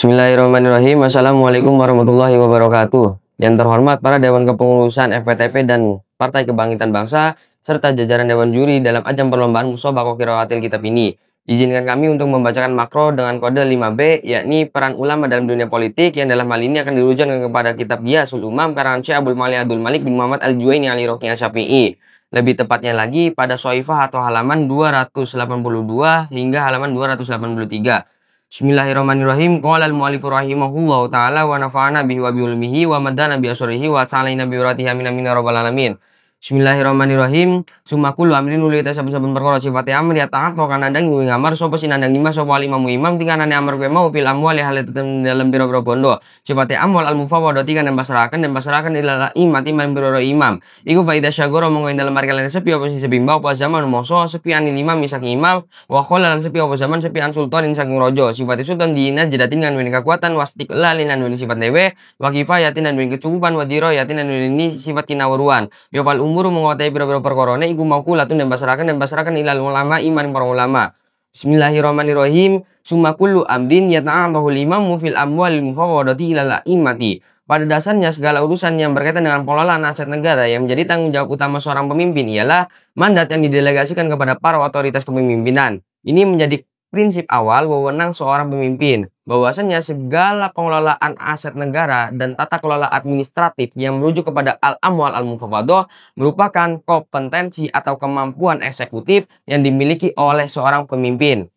Bismillahirrahmanirrahim. Assalamualaikum warahmatullahi wabarakatuh. Yang terhormat para Dewan Kepengurusan FPTP dan Partai Kebangkitan Bangsa, serta jajaran Dewan Juri dalam ajang perlombaan Musobaqah Qiraatil Kitab ini. Izinkan kami untuk membacakan makro dengan kode 5B, yakni peran ulama dalam dunia politik, yang dalam hal ini akan dirujukan kepada kitab Ghiyasul Umam karangan Syekh Abdul Malik bin Muhammad Al-Juwaini Ali-Roqi Asy-Syafi'i. Lebih tepatnya lagi pada Soifah atau halaman 282 hingga halaman 283. Bismillahirrahmanirrahim. Qala al-mu'allifu rahimahullahu ta'ala wa nafa'ana bihi wa bi'ulmihi wa madana bi asrihi wa ta'alaina bi uratihi amin amin ya rabbal alamin. Bismillahirrahmanirrahim. Summa kullu amrin ulita saben-saben perkara sifate amri ta'at kana ndang ngamar sapa sinandang imam sapa imamu imam tingkanane amar kowe mau fil amwali hal dalam biro-biro bondo. Sifate amwal al-mufawwadati kan dan pasrahaken ila imati man biro imam. Iku faida syagoro monggo dalam markalan sepi apa sing sepi mbau apa zaman moso sepi anil imam saking imam wa kholan sepi apa zaman sepi an sultanin saking rojo. Sifate sultan dina jedatin kan weni kekuatan wastik lalinan weni sifat dewe wa kifayatin dan weni kecukupan wa dirayatin dan weni sifat kinawruan. Yo fal umur menguasai beberapa perkorone iku maukulatun dan basarakan ilal ulama iman para ulama. Bismillahirrahmanirrahim. Summa kullu amrin yata'atahu limamu fil amwalil mufawwadati ilal imati. Pada dasarnya segala urusan yang berkaitan dengan pengelolaan aset negara yang menjadi tanggung jawab utama seorang pemimpin ialah mandat yang didelegasikan kepada para otoritas kepemimpinan. Ini menjadi prinsip awal wewenang seorang pemimpin, bahwasanya segala pengelolaan aset negara dan tata kelola administratif yang merujuk kepada al-amwal al-mufawwadah merupakan kompetensi atau kemampuan eksekutif yang dimiliki oleh seorang pemimpin.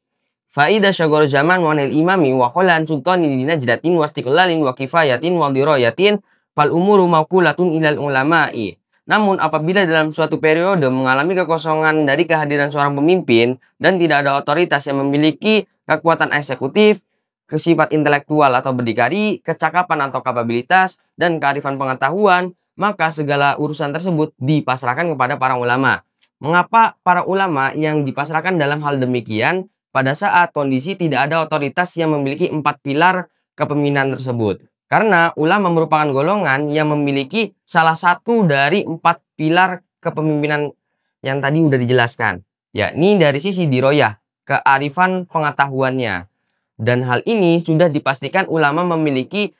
Faida syagor zaman wanil imami wa kholan sultani dina jdatin wastiqlalin wa kifayatin wa dirayatin fal umuru maukulatun ilal ulama'i. Namun apabila dalam suatu periode mengalami kekosongan dari kehadiran seorang pemimpin dan tidak ada otoritas yang memiliki kekuatan eksekutif, kesifat intelektual atau berdikari, kecakapan atau kapabilitas, dan kearifan pengetahuan, maka segala urusan tersebut dipasrahkan kepada para ulama. Mengapa para ulama yang dipasrahkan dalam hal demikian? Pada saat kondisi tidak ada otoritas yang memiliki 4 pilar kepemimpinan tersebut. Karena ulama merupakan golongan yang memiliki salah satu dari 4 pilar kepemimpinan yang tadi sudah dijelaskan. Yakni dari sisi diroyah, kearifan pengetahuannya. Dan hal ini sudah dipastikan ulama memiliki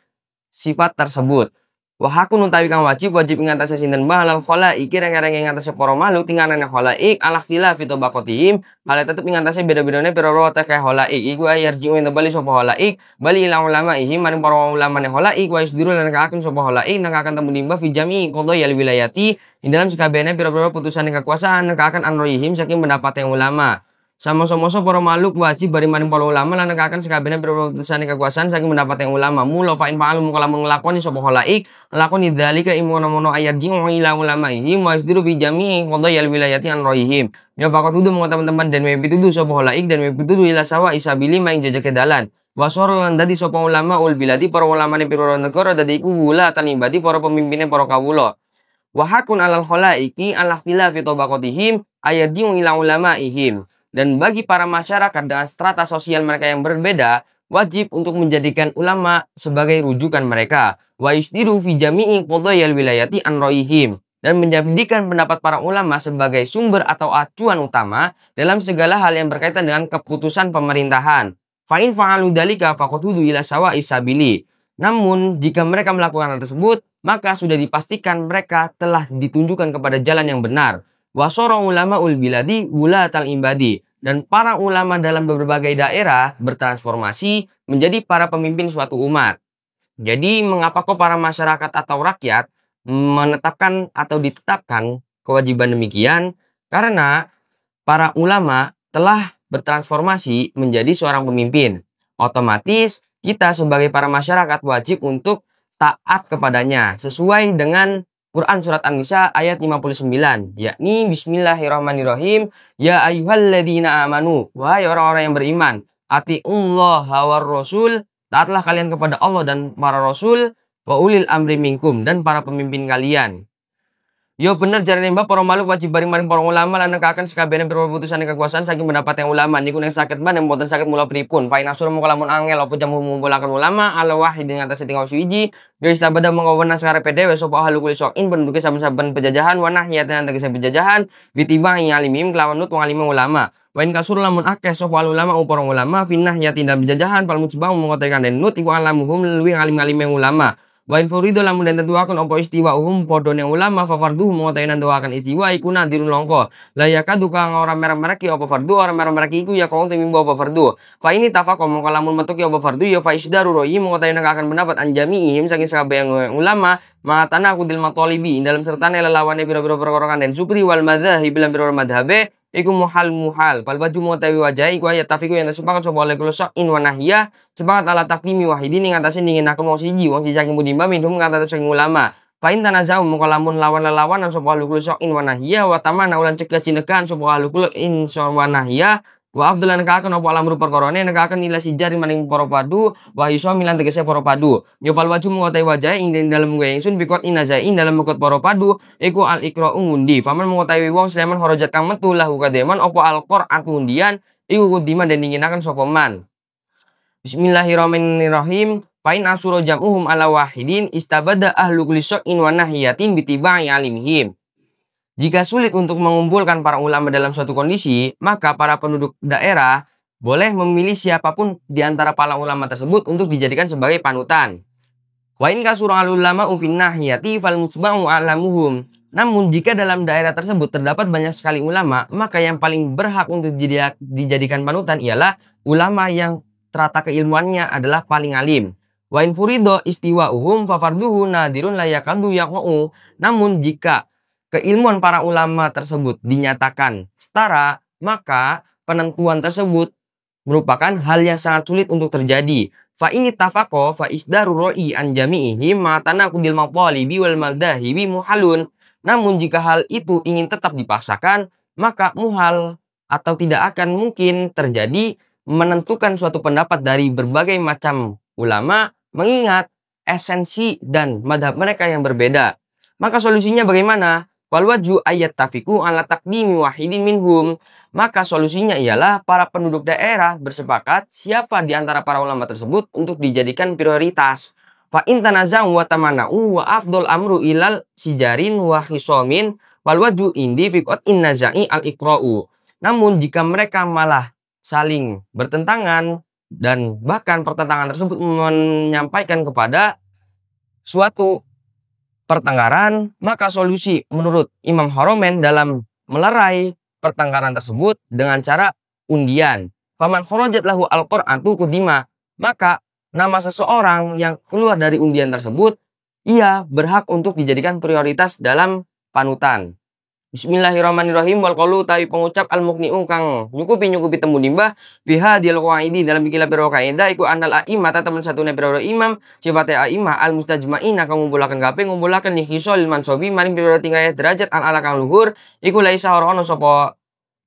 sifat tersebut. Wahakun utawi kang wajib ingatasi sinten bahalal khalaik reng-reng ingatasi para makhluk tingkanane khalaik ala ikhtilaf fi tabaqatihim hal tetep ingatasi beda-bedane pira-pira tekeh khalaik iku ayarjiu ing bali sapa khalaik bali ila ulamaihim maring para ulamane khalaik wa yusdiru lan kaaken sapa khalaik nang akan temu nimba fi jami qadaya wilayati ing dalam sakabehane pira-pira putusan kekuasaan nang akan anroihim saking pendapat yang ulama. Sama-sama para makhluk wajib bari maring para ulama lan nekaken sakabehane putusan kekuasaan saking pendapat yang ulama mula fa in fa'alu mukalamun nglakoni sapa khalaik lakoni dzalika imono-mono ayat ji'u ila ulamaihim wa yasdiru fi jami'i qadayal wilayati an roihim ya faqat tuduh mga teman-teman dan mepituduh sapa khalaik dan mepituduh ila sawa isabili maing jajake dalan wasoro lan dadi sapa ulama ul biladi para ulamane pira negara dadi iku wula talimbati para pemimpine para kawula wa hakun alal khalaiki ala ikhtilafi tabaqatihim ayat ji'u ila ulamaihim. Dan bagi para masyarakat dengan strata sosial mereka yang berbeda, wajib untuk menjadikan ulama sebagai rujukan mereka. Wa yusdiru fi jami'i qadayal wilayati an roihim. Dan menjadikan pendapat para ulama sebagai sumber atau acuan utama dalam segala hal yang berkaitan dengan keputusan pemerintahan. Fa in fa'alu dzalika faqad hudu ila sawa'i sabili. Namun, jika mereka melakukan hal tersebut, maka sudah dipastikan mereka telah ditunjukkan kepada jalan yang benar. Wasoro ulama ul biladi wulatal imbadi dan para ulama dalam berbagai daerah bertransformasi menjadi para pemimpin suatu umat. Jadi mengapa kok para masyarakat atau rakyat menetapkan atau ditetapkan kewajiban demikian? Karena para ulama telah bertransformasi menjadi seorang pemimpin. Otomatis kita sebagai para masyarakat wajib untuk taat kepadanya sesuai dengan Quran Surat An-Nisa ayat 59, yakni Bismillahirrahmanirrahim, ya ayyuhalladzina amanu, wahai orang-orang yang beriman, atiullaha war rasul, taatlah kalian kepada Allah dan para rasul, wa ulil amri minkum, dan para pemimpin kalian. Yo bener jarane mbak para makhluk wajib bareng-bareng para ulama lan nekaken sakabehane putusan kekuasaan saking pendapat yang ulama niku nek saged man mboten saged mula pripun fa inasur mung lamun angel apa jam ngumpulaken ulama ala wahid ing atase tinggal suwiji yo istabada mengko wenas karepe dhewe sapa ahli kulisokin penduduke saben-saben penjajahan wanah nyatan tegese penjajahan witiba alimim kelawan nut wong alim ulama Wa in kasur lamun akeh sapa ulama para ulama finnah ya tindak jajahan fal mujbang mengotekan den nut iku alamuhum luwih alim-alim ulama. Wa in furido lamun den tentuaken apa istiwa padone ulama fa farduhu mengotekan tentuaken istiwa iku nadirun longko. La yakadu kang ora merek-merek apa fardu ora merek-merek iku ya kong temi apa fardu. Fa ini tafaqo mongko lamun metu apa fardu ya fa isdaru roi mengotekan akan pendapat anjamiihim saking sakabeh ulama ma'atana kudil matolibi dalam sertane lelawane pira-pira perkara den supri wal madzhab lan pira madhabe iku muhal fal waju mutawi wajah iku ayat tafiku yang sepakat sapa oleh kula in wa nahya sepakat ala taklimi wahidin ing atase ningenaken wong siji saking mudimba minhum kata saking ulama fa in tanazau mongko lamun lawan sapa kula in wa nahya wa tamana ulan cegah cinekan sapa kula in wa nahya wa afdalan nekaken apa alam rupa perkarane nekaken ila sijari maning para padu wa iso milan tegese para padu ya fal waju ngotai wajah ing dalem gue ingsun bikot inazain dalam mekot para padu iku al iqra ngundi faman ngotai wong sleman horojat kang metu lahu kademan apa al qur'an undian iku kudiman den inginaken sapa man. Bismillahirrahmanirrahim. Fain asuro jam'uhum ala wahidin istabada ahlu kulli syai'in wa nahiyatin bitiba'i alimihim. Jika sulit untuk mengumpulkan para ulama dalam suatu kondisi, maka para penduduk daerah boleh memilih siapapun di antara para ulama tersebut untuk dijadikan sebagai panutan. Wa in kasura ulama fin nahiyati fal mutba'u alamuhum. Namun jika dalam daerah tersebut terdapat banyak sekali ulama, maka yang paling berhak untuk dijadikan panutan ialah ulama yang terata keilmuannya adalah paling alim. Wa in furido istiwa'uhum fa farduhu nadirun la yakadu yaqa'u. Namun jika keilmuan para ulama tersebut dinyatakan setara, maka penentuan tersebut merupakan hal yang sangat sulit untuk terjadi. Fa ini tafaqo fa isdaru ro'i an jami'ihim ma tanaqudil maqalibi wal madhahibi muhalun. Namun jika hal itu ingin tetap dipaksakan, maka muhal atau tidak akan mungkin terjadi menentukan suatu pendapat dari berbagai macam ulama mengingat esensi dan madhab mereka yang berbeda. Maka solusinya bagaimana? Wal waju ayat tafiku ala takdimi wahidin minhum. Maka solusinya ialah para penduduk daerah bersepakat siapa di antara para ulama tersebut untuk dijadikan prioritas. Fa in tanaza'u wa tamana'u wa afdol amru ilal sijarin wa khisomin wal waju indi fiqat in naza'i al iqra'u. Namun jika mereka malah saling bertentangan dan bahkan pertentangan tersebut menyampaikan kepada suatu pertengkaran, maka solusi menurut Imam Haromen dalam melerai pertengkaran tersebut dengan cara undian. Faman kharajat lahu al-Qur'atu qudima, maka nama seseorang yang keluar dari undian tersebut ia berhak untuk dijadikan prioritas dalam panutan. Bismillahirrahmanirrahim. Wal qaulu tawi pengucap al muqni'u kang nyukupi temu nimbah biha dil qaidi dalam bikilah pira kaidah iku anal a'immah temen satune pira imam sifate a'immah al mustajma'ina kang ngumpulaken kabeh ngumpulaken li khisal mansobi maring pira tingkah derajat al ala kang luhur iku laisa ora sapa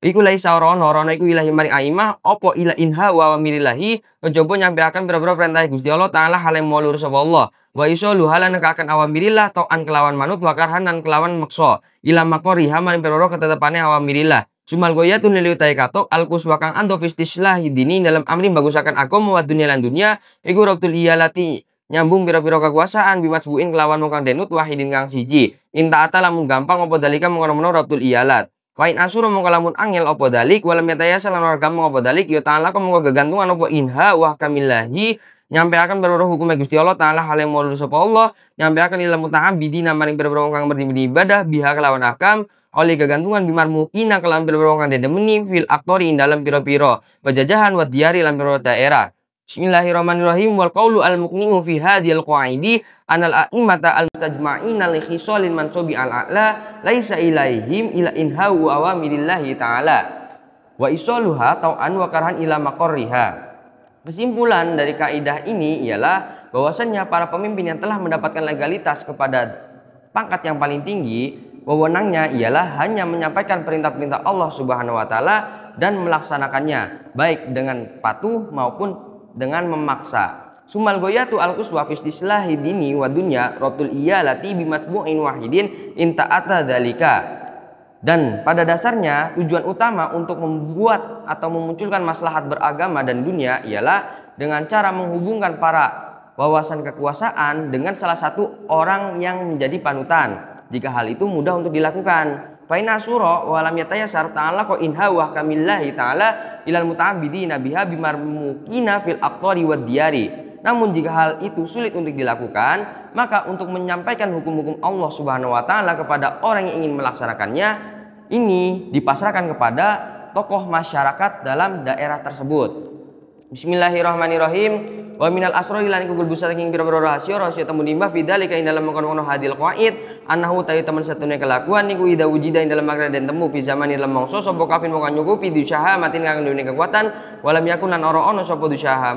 iku laisa ora iku ilahi maring a'immah apa ila inha wa amirillahi kejaba nyampeaken pira-pira perintah Gusti Allah taala hal yang mulur sapa Allah. Wa iso luhala nekaken awamirillah ta'an kelawan manut wa karhanan kelawan maksa ila makori haman peroro ketetapane awamirillah sumal goyatun lili utai katok alkus wakang ando fistislah dini dalam amri bagusakan agama wa dunia lan dunia iku rabtul iyalati nyambung pira-pira kekuasaan bimasbuin kelawan mukang denut wahidin kang siji inta ata lamun gampang apa dalika mengono-mono rabtul iyalat Fain asura mongko lamun angel apa dalik walam yatayasa lan ora gampang apa dalik ya ta'ala mongko gegantungan apa inha wa kamillahi nyampe akan berurah hukum Gusti Allah taala hal yang maulud sapa Allah nyampe akan ilmu ta'abidina maring berurah kang beribadah biha kelawan akam oleh kegantungan bimarmuina kelawan berurah kang dedemeni fil aktori dalam pira-pira wajajahan wa diyari lan pira daerah. Bismillahirrahmanirrahim. Wal qaulu al muqni'u fi hadhil qaidi anal a'immata al mustajma'ina li khisalin mansubi al a'la laisa ilaihim ila inhau awamirillahi ta'ala wa isaluha tau'an wa karhan ila maqarriha. Kesimpulan dari kaidah ini ialah bahwasannya para pemimpin yang telah mendapatkan legalitas kepada pangkat yang paling tinggi, wewenangnya ialah hanya menyampaikan perintah-perintah Allah Subhanahu wa taala dan melaksanakannya baik dengan patuh maupun dengan memaksa. Sumal goyatu al-quswa fi istislahi dini wa dunya ratul iyalati bimatbu'in wahidin in ta'ata dzalika. Dan pada dasarnya tujuan utama untuk membuat atau memunculkan maslahat beragama dan dunia ialah dengan cara menghubungkan para wawasan kekuasaan dengan salah satu orang yang menjadi panutan. Jika hal itu mudah untuk dilakukan. Fa in asura wa lam yatayassar ta'ala ko inha wa kamillahi ta'ala ilal muta'abbidina biha bimarmukina fil aqtari wad diyari. Namun jika hal itu sulit untuk dilakukan, maka untuk menyampaikan hukum-hukum Allah Subhanahu wa taala kepada orang yang ingin melaksanakannya, ini dipasrahkan kepada tokoh masyarakat dalam daerah tersebut. Bismillahirrahmanirrahim. Wa minal asrori lan iku gulbusa saking pira-pira rahasia temu nimba fidzalika ing dalam mengkono hadil qaid annahu tayu teman satune kelakuan niku ida wujida ing dalam makna dan temu fi zamani dalam mangsa sapa kafin mung nyukupi diusaha matin kang duwe kekuatan walam yakun lan ora ono sapa diusaha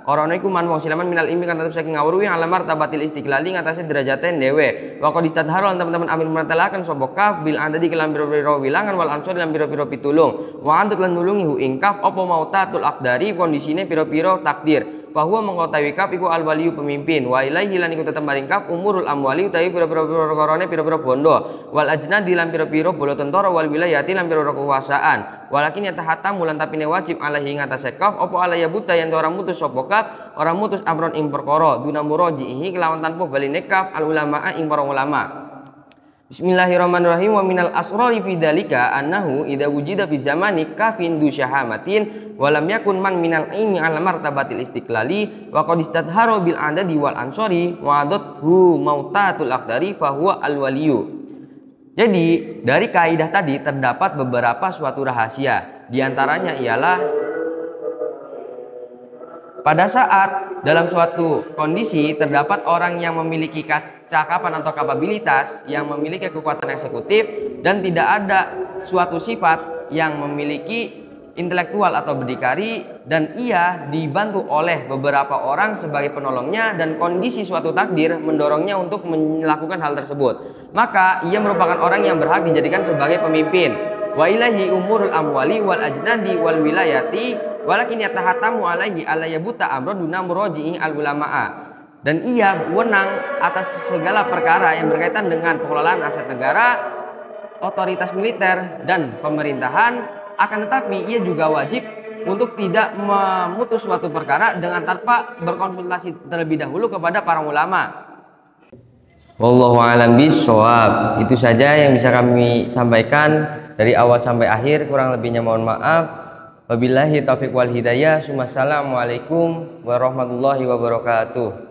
ora ana iku man wong silaman minal ilmi kan tetep saking ngawruhi ala martabatil istiqlali ngatasé derajaten dhewe wa qad istadharu lan teman-teman amin mertelakan sapa kaf bil adadi kelam pira-pira wilangan wal ansor lan pira-pira pitulung wa antuk lan nulungi hu ingkaf apa mautatul aqdari kondisine pira-pira takdir bahwa mengetahui kaf iku al waliyu pemimpin wa ilaihi lan iku tetep maring kaf umurul amwali utawi pira-pira perkarane pira-pira bondo wal ajnadi lan pira-pira bola tentara wal wilayati lan pira-pira kekuasaan walakin yatahatam lan tapine wajib alaihi ngatasé kaf apa alaya buta yen ora mutus sapa kaf ora mutus amron ing perkara duna murajihi kelawan tanpa baline kaf al ulama ing para ulama. Bismillahirrahmanirrahim. Wa minal asrari fi dzalika annahu idza wujida fi zamani kafin du syahamatin wa lam yakun man minal ilmi ala martabatil istiqlali wa qad istadharu bil adadi wal ansori wa adathu mautatul aqdari fa huwa al waliyu. Jadi dari kaidah tadi terdapat beberapa suatu rahasia. Di antaranya ialah pada saat dalam suatu kondisi terdapat orang yang memiliki kecakapan atau kapabilitas yang memiliki kekuatan eksekutif dan tidak ada suatu sifat yang memiliki intelektual atau berdikari dan ia dibantu oleh beberapa orang sebagai penolongnya dan kondisi suatu takdir mendorongnya untuk melakukan hal tersebut, maka ia merupakan orang yang berhak dijadikan sebagai pemimpin. Wa ilahi umurul amwali wal ajnadi wal wilayati walakin yatahatamu alaihi ala yabuta amrun duna muraji'i al ulama'a, dan ia wenang atas segala perkara yang berkaitan dengan pengelolaan aset negara, otoritas militer dan pemerintahan, akan tetapi ia juga wajib untuk tidak memutus suatu perkara dengan tanpa berkonsultasi terlebih dahulu kepada para ulama. Wallahu a'lam bishawab. Itu saja yang bisa kami sampaikan dari awal sampai akhir, kurang lebihnya mohon maaf. Wabillahi taufiq wal hidayah. Assalamualaikum warahmatullahi wabarakatuh.